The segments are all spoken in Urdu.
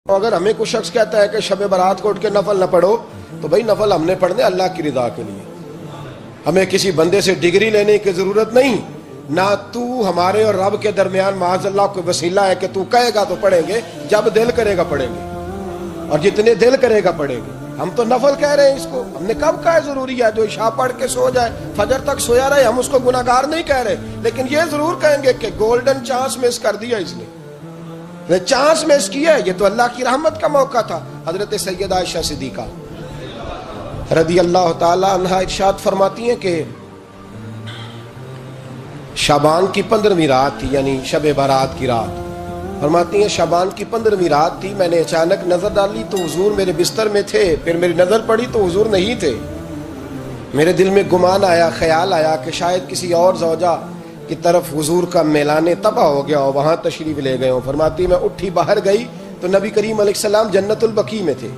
اگر ہمیں کوئی شخص کہتا ہے کہ شب برات کو اٹھ کے نفل نہ پڑھو تو بھائی نفل ہم نے پڑھنے اللہ کی رضا کے لیے، ہمیں کسی بندے سے ڈگری لینے کی ضرورت نہیں، نہ تو ہمارے اور رب کے درمیان معاذ اللہ کوئی وسیلہ ہے کہ تو کہے گا تو پڑھیں گے، جب دل کرے گا پڑھیں گے اور جتنے دل کرے گا پڑھیں گے۔ ہم تو نفل کہہ رہے ہیں، اس کو ہم نے کب کہا ہے ضروری ہے جو عشاء پڑھ کے سو جائے فجر تک سویا رہے، ہم اس کو گناہگار نہیں کہہ رہے، لیکن یہ ضرور کہیں گے کہ گولڈن چانس مس کر دیا اس نے، چانس مس کیا ہے، یہ تو اللہ کی رحمت کا موقع تھا۔ حضرت سیدہ عائشہ صدیقہ رضی اللہ تعالی عنہا ارشاد فرماتی ہیں کہ شعبان کی 15ویں رات تھی، یعنی شب برات کی رات، فرماتی ہیں شعبان کی 15ویں رات تھی، میں نے اچانک نظر ڈالی تو حضور میرے بستر میں تھے، پھر میری نظر پڑی تو حضور نہیں تھے، میرے دل میں گمان آیا، خیال آیا کہ شاید کسی اور زوجہ کی طرف حضور کا میلانے تباہ ہو گیا ہو، وہاں تشریف لے گئے ہوں۔ فرماتی میں اٹھی باہر گئی تو نبی کریم علیہ السلام جنت البقیع میں تھے،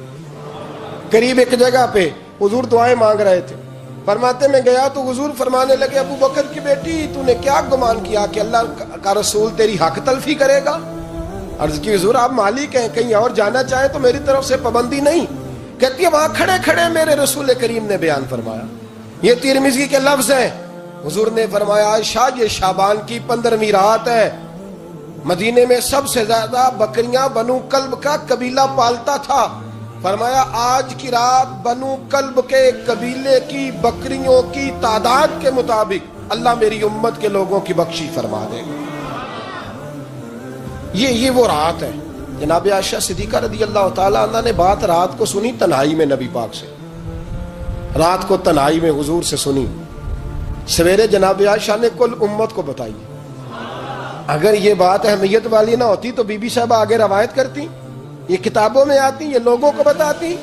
قریب ایک جگہ پہ حضور دعائیں مانگ رہے تھے۔ فرماتے میں گیا تو حضور فرمانے لگے ابو بکر کی بیٹی تو نے کیا گمان کیا کہ اللہ کا رسول تیری حق تلفی کرے گا؟ عرض کی حضور آپ مالک ہیں، کہیں اور جانا چاہیں تو میری طرف سے پابندی نہیں۔ کہتی ہے وہاں کھڑے کھڑے میرے رسول کریم نے بیان فرمایا، یہ ترمذی کے لفظ ہیں، حضور نے فرمایا عائشہ یہ شعبان کی 15ویں رات ہے، مدینے میں سب سے زیادہ بکریاں بنو کلب کا قبیلہ پالتا تھا، فرمایا آج کی رات بنو کلب کے قبیلے کی بکریوں کی تعداد کے مطابق اللہ میری امت کے لوگوں کی بخشی فرما دے گا۔ یہ وہ رات ہے۔ جناب عائشہ صدیقہ رضی اللہ تعالی عنہ نے بات رات کو سنی تنہائی میں، نبی پاک سے رات کو تنہائی میں حضور سے سنی، سویرے جناب عائشہ نے کل امت کو بتائی۔ اگر یہ بات اہمیت والی نہ ہوتی تو بی بی صاحبہ آگے روایت کرتی، یہ کتابوں میں آتی، یہ لوگوں کو بتاتی۔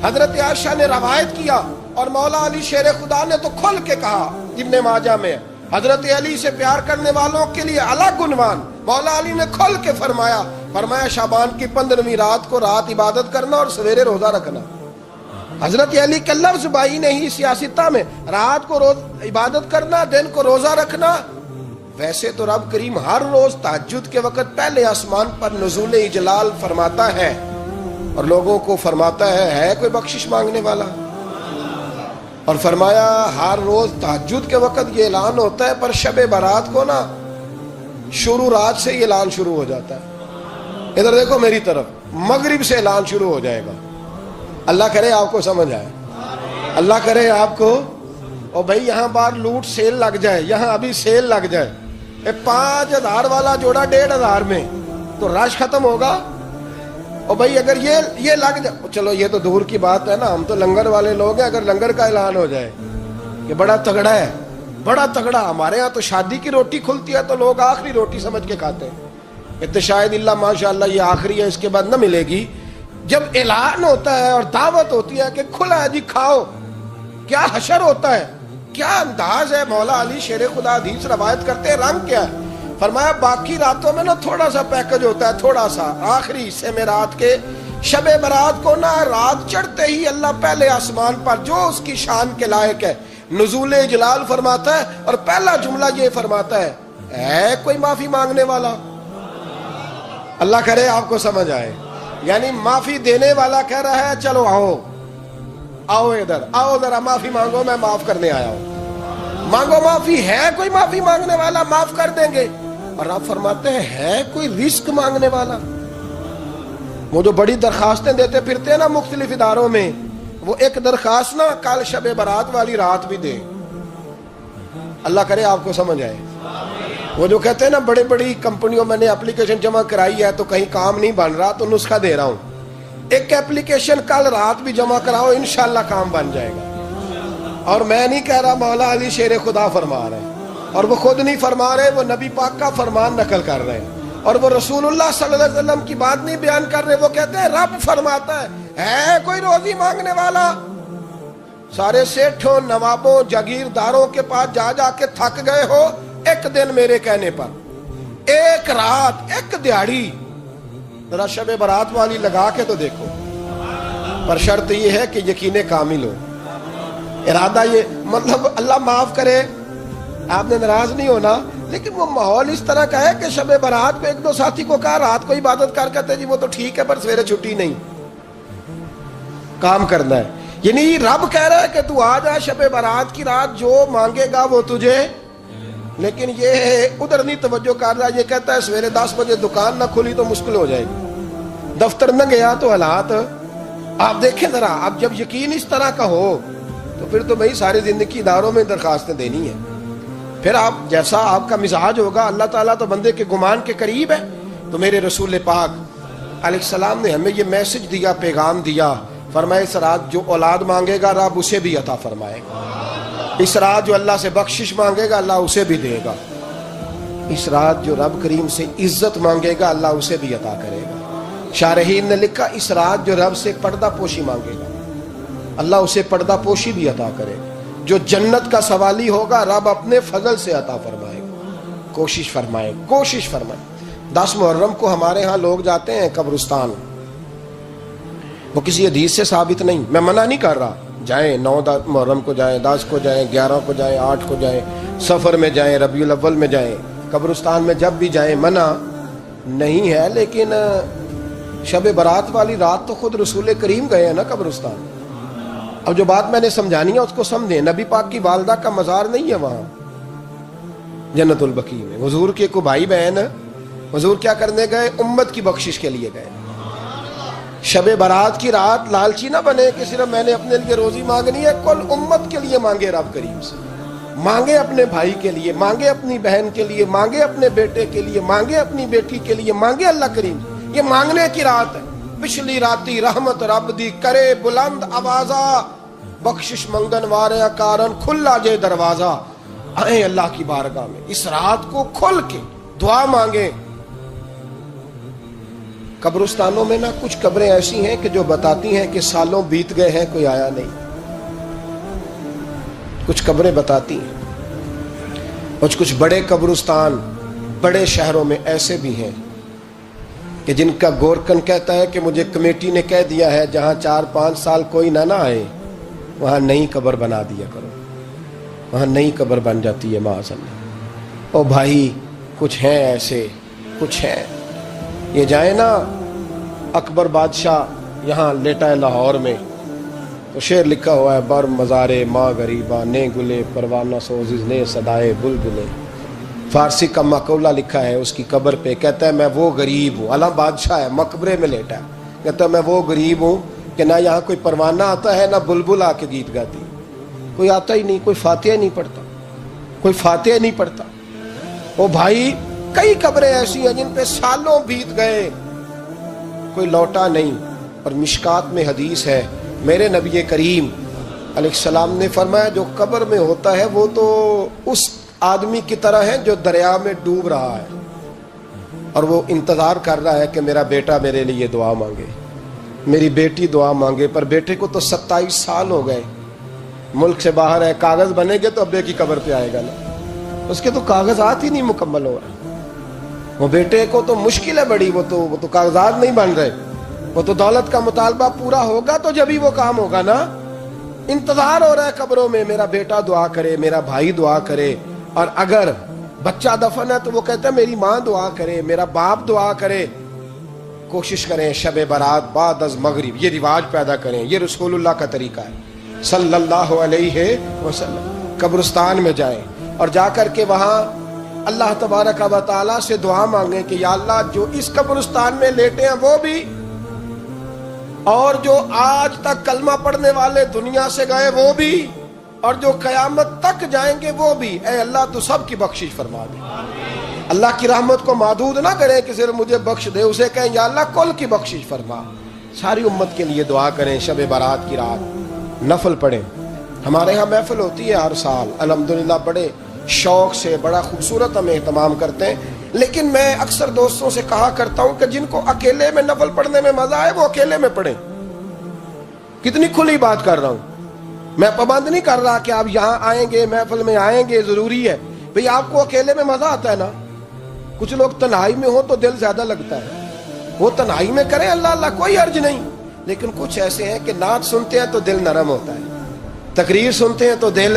حضرت عائشہ نے روایت کیا اور مولا علی شیر خدا نے تو کھل کے کہا، ابن ماجہ میں حضرت علی سے پیار کرنے والوں کے لیے الگ عنوان، مولا علی نے کھل کے فرمایا شعبان کی 15ویں رات کو رات عبادت کرنا اور سویرے روزہ رکھنا۔ حضرت علی کے لفظ بائی نہیں سیاستہ میں، رات کو روز عبادت کرنا، دن کو روزہ رکھنا۔ ویسے تو رب کریم ہر روز تہجد کے وقت پہلے آسمان پر نزول اجلال فرماتا ہے اور لوگوں کو فرماتا ہے کوئی بخشش مانگنے والا، اور فرمایا ہر روز تہجد کے وقت یہ اعلان ہوتا ہے، پر شب برات کو نا شروع رات سے یہ اعلان شروع ہو جاتا ہے۔ ادھر دیکھو میری طرف، مغرب سے اعلان شروع ہو جائے گا۔ اللہ کرے آپ کو سمجھ آئے، اللہ کرے آپ کو، اور بھائی یہاں بار لوٹ سیل لگ جائے، یہاں ابھی سیل لگ جائے، 5000 والا جوڑا 1500 میں تو رش ختم ہوگا۔ اور بھائی اگر یہ لگ جائے، چلو یہ تو دور کی بات ہے نا، ہم تو لنگر والے لوگ ہیں، اگر لنگر کا اعلان ہو جائے کہ بڑا تگڑا ہے، بڑا تگڑا، ہمارے ہاں تو شادی کی روٹی کھلتی ہے تو لوگ آخری روٹی سمجھ کے کھاتے ہیں، تو شاید اللہ ماشاءاللہ یہ آخری ہے، اس کے بعد نہ ملے گی۔ جب اعلان ہوتا ہے اور دعوت ہوتی ہے کہ کھلا ہے جی کھاؤ، کیا حشر ہوتا ہے، کیا انداز ہے۔ مولا علی شیر خدا حدیث روایت کرتے ہیں، رنگ کیا ہے؟ فرمایا باقی راتوں میں نا تھوڑا سا پیکج ہوتا ہے، تھوڑا سا، آخری حصے میں رات کے شب برات کو نا رات چڑھتے ہی اللہ پہلے آسمان پر جو اس کی شان کے لائق ہے نزول جلال فرماتا ہے، اور پہلا جملہ یہ فرماتا ہے کوئی معافی مانگنے والا؟ اللہ کرے آپ کو سمجھ آئے، یعنی معافی دینے والا کہہ رہا ہے چلو آؤ ادھر آؤ، ذرا معافی مانگو، میں معاف کرنے آیا ہوں، مانگو معافی، ہے کوئی معافی مانگنے والا؟ معاف کر دیں گے۔ اور آپ فرماتے ہیں ہے کوئی رزق مانگنے والا؟ وہ جو بڑی درخواستیں دیتے پھرتے ہیں نا مختلف اداروں میں، وہ ایک درخواست نا کل شب برات والی رات بھی دے۔ اللہ کرے آپ کو سمجھ آئے۔ وہ جو کہتے ہیں نا بڑی بڑی کمپنیوں میں نے اپلیکیشن جمع کرائی ہے تو کہیں کام نہیں بن رہا تو نسخہ دے رہا ہوں، ایک اپلیکیشن کل رات بھی جمع کراؤ انشاءاللہ کام بن جائے گا۔ اور میں نہیں کہہ رہا، مولا علی شیر خدا فرما رہے ہیں، اور وہ خود نہیں فرما رہے، وہ نبی پاک کا فرمان نقل کر رہے ہیں، اور وہ رسول اللہ صلی اللہ علیہ وسلم کی بات نہیں بیان کر رہے، وہ کہتے ہیں رب فرماتا ہے کوئی روزی مانگنے والا؟ سارے سیٹھوں، نوابوں، جاگیرداروں کے پاس جا جا کے تھک گئے ہو، ایک دن میرے کہنے پر، ایک رات، ایک دیہڑی ذرا شب برات والی لگا کے تو دیکھو، پر شرط یہ ہے کہ یقین کامل ہو، ارادہ یہ، مطلب اللہ معاف کرے، آپ نے ناراض نہیں ہونا، لیکن وہ ماحول اس طرح کا ہے کہ شب برات پہ ایک دو ساتھی کو کہا رات کو عبادت کر کہتے جی وہ تو ٹھیک ہے پر سویرے چھٹی نہیں، کام کرنا ہے. یعنی رب کہہ رہا ہے کہ تو آ جا شب برات کی رات، جو مانگے گا وہ تجھے. لیکن یہ ادھر نہیں توجہ کر رہا، یہ کہتا ہے سویرے 10 بجے دکان نہ کھلی تو مشکل ہو جائے گی، دفتر نہ گیا تو حالات. آپ دیکھیں ذرا، اب جب یقین اس طرح کا ہو تو پھر تو بھائی ساری زندگی اداروں میں درخواستیں دینی ہے. پھر آپ جیسا آپ کا مزاج ہوگا، اللہ تعالیٰ تو بندے کے گمان کے قریب ہے. تو میرے رسول پاک علیہ السلام نے ہمیں یہ میسج دیا، پیغام دیا، فرمایا اس رات جو اولاد مانگے گا رب اسے بھی عطا فرمائے گا، اس رات جو اللہ سے بخشش مانگے گا اللہ اسے بھی دے گا، اس رات جو رب کریم سے عزت مانگے گا اللہ اسے بھی عطا کرے گا. شارحین نے لکھا اس رات جو رب سے پردہ پوشی مانگے گا اللہ اسے پردہ پوشی بھی عطا کرے گا. جو جنت کا سوالی ہوگا رب اپنے فضل سے عطا فرمائے گا. کوشش فرمائے، کوشش فرمائے. 10 محرم کو ہمارے ہاں لوگ جاتے ہیں قبرستان، وہ کسی حدیث سے ثابت نہیں، میں منع نہیں کر رہا، جائیں 9 محرم کو جائیں، 10 کو جائیں، 11 کو جائیں، 8 کو جائیں، سفر میں جائیں، ربیع الاول میں جائیں، قبرستان میں جب بھی جائیں، منع نہیں ہے. لیکن شب برات والی رات تو خود رسول کریم گئے ہیں نا قبرستان. اب جو بات میں نے سمجھانی ہے اس کو سمجھیں. نبی پاک کی والدہ کا مزار نہیں ہے وہاں جنت البقیع میں. حضور کے کو بھائی بہن، حضور کیا کرنے گئے؟ امت کی بخشش کے لیے گئے. شب برات کی رات لالچی نہ بنے کہ صرف میں نے اپنے لیے روزی مانگنی ہے، کل امت کے لیے مانگے رب کریم سے. مانگے اپنے بھائی کے لیے، مانگے اپنی بہن کے لیے، مانگے اپنے بیٹے کے لیے، مانگے اپنی بیٹی کے لیے، مانگے اللہ کریم. یہ مانگنے کی رات ہے. پچھلی راتی رحمت رب دی کرے بلند آوازہ، بخشش منگن وارے کارن کھلا جے دروازہ. آئیں اللہ کی بارگاہ میں اس رات کو کھل کے دعا مانگیں. قبرستانوں میں نا کچھ قبریں ایسی ہیں کہ جو بتاتی ہیں کہ سالوں بیت گئے ہیں کوئی آیا نہیں. کچھ قبریں بتاتی ہیں. اور کچھ بڑے قبرستان بڑے شہروں میں ایسے بھی ہیں کہ جن کا گورکن کہتا ہے کہ مجھے کمیٹی نے کہہ دیا ہے جہاں 4-5 سال کوئی نہ آئے وہاں نئی قبر بنا دیا کرو، وہاں نئی قبر بن جاتی ہے معاذ اللہ. او بھائی کچھ ہیں ایسے، کچھ ہیں. یہ جائیں نا اکبر بادشاہ یہاں لیٹا ہے لاہور میں، تو شعر لکھا ہوا ہے بر مزارے ماں غریباں نے گلے پروانہ سوزز نے صدائے بلبلے. فارسی کا مقولہ لکھا ہے اس کی قبر پہ، کہتا ہے میں وہ غریب ہوں، اعلیٰ بادشاہ ہے مقبرے میں لیٹا ہے، کہتا ہے میں وہ غریب ہوں کہ نہ یہاں کوئی پروانہ آتا ہے نہ بلبل آ کے گیت گاتی، کوئی آتا ہی نہیں، کوئی فاتحہ نہیں پڑھتا، کوئی فاتحہ نہیں پڑھتا. او بھائی کئی قبریں ایسی ہیں جن پہ سالوں بیت گئے کوئی لوٹا نہیں. اور مشکات میں حدیث ہے میرے نبی کریم علیہ السلام نے فرمایا جو قبر میں ہوتا ہے وہ تو اس آدمی کی طرح ہے جو دریا میں ڈوب رہا ہے اور وہ انتظار کر رہا ہے کہ میرا بیٹا میرے لیے دعا مانگے، میری بیٹی دعا مانگے. پر بیٹے کو تو 27 سال ہو گئے، ملک سے باہر ہے، کاغذ بنے گے تو ابے کی قبر پہ آئے گا نا، اس کے تو کاغذات ہی نہیں مکمل ہو رہے. وہ بیٹے کو تو مشکل ہے بڑی، وہ تو کاغذات نہیں بن رہے، وہ تو دولت کا مطالبہ پورا ہوگا تو جبھی وہ کام ہوگا نا. انتظار ہو رہا ہے قبروں میں میرا بیٹا دعا کرے، میرا بھائی دعا کرے. اور اگر بچہ دفن ہے تو وہ کہتا ہے میری ماں دعا کرے، میرا باپ دعا کرے. کوشش کریں شب برات بعد از مغرب یہ رواج پیدا کریں. یہ رسول اللہ کا طریقہ ہے صلی اللہ علیہ وسلم. قبرستان میں جائیں اور جا کر کے وہاں اللہ تبارک و تعالیٰ سے دعا مانگیں کہ یا اللہ جو اس قبرستان میں لیٹے ہیں وہ بھی، اور جو آج تک کلمہ پڑھنے والے دنیا سے گئے وہ بھی، اور جو قیامت تک جائیں گے وہ بھی، اے اللہ تو سب کی بخشش فرما دے. اللہ کی رحمت کو محدود نہ کریں کہ صرف مجھے بخش دے، اسے کہیں یا اللہ کل کی بخشش فرما. ساری امت کے لیے دعا کریں. شب برات کی رات نفل پڑھیں. ہمارے ہاں محفل ہوتی ہے ہر سال الحمدللہ، بڑے شوق سے بڑا خوبصورت ہم اہتمام کرتے ہیں. لیکن میں اکثر دوستوں سے کہا کرتا ہوں کہ جن کو اکیلے میں نفل پڑھنے میں مزہ آئے وہ اکیلے میں پڑھیں. کتنی کھلی بات کر رہا ہوں، میں پابند نہیں کر رہا کہ آپ یہاں آئیں گے محفل میں آئیں گے ضروری ہے. بھئی آپ کو اکیلے میں مزہ آتا ہے نا. کچھ لوگ تنہائی میں ہو تو دل زیادہ لگتا ہے، وہ تنہائی میں کریں اللہ اللہ کوئی عرض نہیں. لیکن کچھ ایسے ہیں کہ نعت سنتے ہیں تو دل نرم ہوتا ہے، تقریر سنتے ہیں تو دل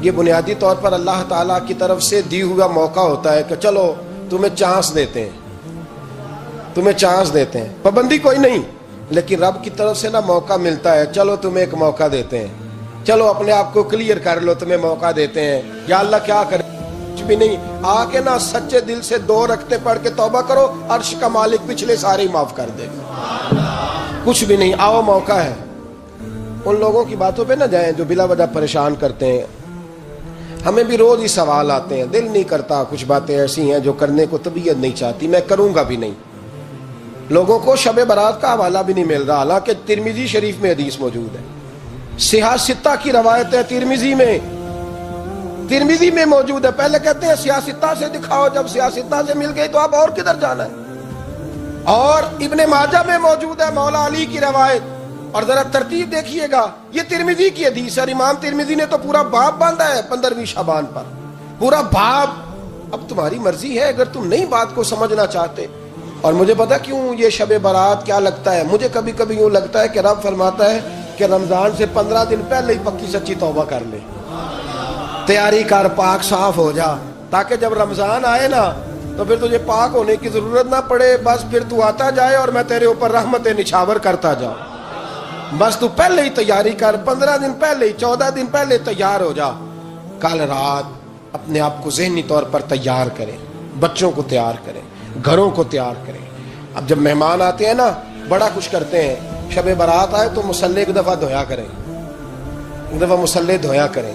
یہ بنیادی طور پر اللہ تعالیٰ کی طرف سے دی ہوا موقع ہوتا ہے کہ چلو تمہیں چانس دیتے ہیں، تمہیں چانس دیتے ہیں، پابندی کوئی نہیں، لیکن رب کی طرف سے نا موقع ملتا ہے، چلو تمہیں ایک موقع دیتے ہیں، چلو اپنے آپ کو کلیئر کر لو، تمہیں موقع دیتے ہیں۔ یا اللہ کیا کرے؟ کچھ بھی نہیں، آ کے نا سچے دل سے 2 رکعتیں پڑھ کے توبہ کرو، عرش کا مالک پچھلے سارے ہی معاف کر دے گا۔ کچھ بھی نہیں، آؤ موقع ہے۔ ان لوگوں کی باتوں پہ نہ جائیں جو بلا وجہ پریشان کرتے ہیں۔ ہمیں بھی روز ہی سوال آتے ہیں، دل نہیں کرتا، کچھ باتیں ایسی ہیں جو کرنے کو طبیعت نہیں چاہتی، میں کروں گا بھی نہیں۔ لوگوں کو شب برات کا حوالہ بھی نہیں مل رہا، حالانکہ ترمذی شریف میں حدیث موجود ہے، صحاح ستہ کی روایت ہے، ترمذی میں موجود ہے۔ پہلے کہتے ہیں صحاح ستہ سے دکھاؤ، جب صحاح ستہ سے مل گئی تو اب اور کدھر جانا ہے؟ اور ابن ماجہ میں موجود ہے مولا علی کی روایت، اور ذرا ترتیب دیکھیے گا، یہ ترمذی کی حدیث ہے، امام ترمذی نے تو پورا باب باندھا ہے 15ویں شعبان پر، پورا باب۔ اب تمہاری مرضی ہے، اگر تم نئی بات کو سمجھنا چاہتے۔ اور مجھے پتا کیوں یہ شب برات کیا لگتا ہے، مجھے کبھی کبھی یوں لگتا ہے کہ رب فرماتا ہے کہ رمضان سے 15 دن پہلے ہی پکی سچی توبہ کر لے، تیاری کر، پاک صاف ہو جا، تاکہ جب رمضان آئے نا تو پھر تجھے پاک ہونے کی ضرورت نہ پڑے، بس پھر تو آتا جائے اور میں تیرے اوپر رحمت نچھاور کرتا جاؤں۔ بس تو پہلے ہی تیاری کر، 15 دن پہلے، 14 دن پہلے تیار ہو جا۔ کل رات اپنے آپ کو ذہنی طور پر تیار کریں، بچوں کو تیار کریں، گھروں کو تیار کریں۔ اب جب مہمان آتے ہیں نا بڑا کچھ کرتے ہیں، شب برات آئے تو مصلی ایک دفعہ دھویا کریں، ایک دفعہ مصلی دھویا کریں۔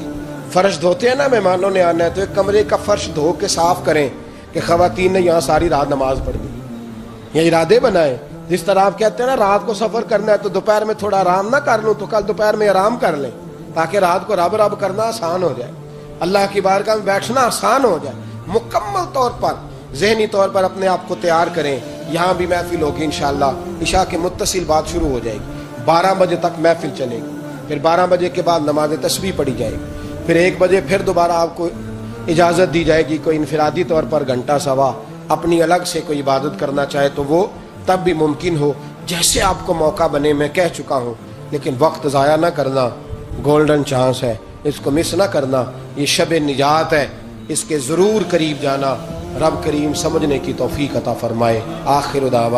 فرش دھوتے ہیں نا، مہمانوں نے آنا ہے تو ایک کمرے کا فرش دھو کے صاف کریں کہ خواتین نے یہاں ساری رات نماز پڑھنی، یہ ارادے بنائیں۔ جس طرح آپ کہتے ہیں نا رات کو سفر کرنا ہے تو دوپہر میں تھوڑا آرام نہ کر لوں تو کل دوپہر میں آرام کر لیں، تاکہ رات کو رب رب کرنا آسان ہو جائے، اللہ کی بارگاہ میں بیٹھنا آسان ہو جائے۔ مکمل طور پر ذہنی طور پر اپنے آپ کو تیار کریں۔ یہاں بھی محفل ہوگی انشاءاللہ، عشاء کے متصل بات شروع ہو جائے گی، 12 بجے تک محفل چلے گی، پھر 12 بجے کے بعد نماز تسبیح پڑھی جائے گی، پھر 1 بجے پھر دوبارہ آپ کو اجازت دی جائے گی، کوئی انفرادی طور پر گھنٹہ سوا اپنی الگ سے کوئی عبادت کرنا چاہے تو وہ تب بھی ممکن ہو، جیسے آپ کو موقع بنے۔ میں کہہ چکا ہوں، لیکن وقت ضائع نہ کرنا، گولڈن چانس ہے، اس کو مس نہ کرنا، یہ شب نجات ہے، اس کے ضرور قریب جانا۔ رب کریم سمجھنے کی توفیق عطا فرمائے۔ آخر دعویٰ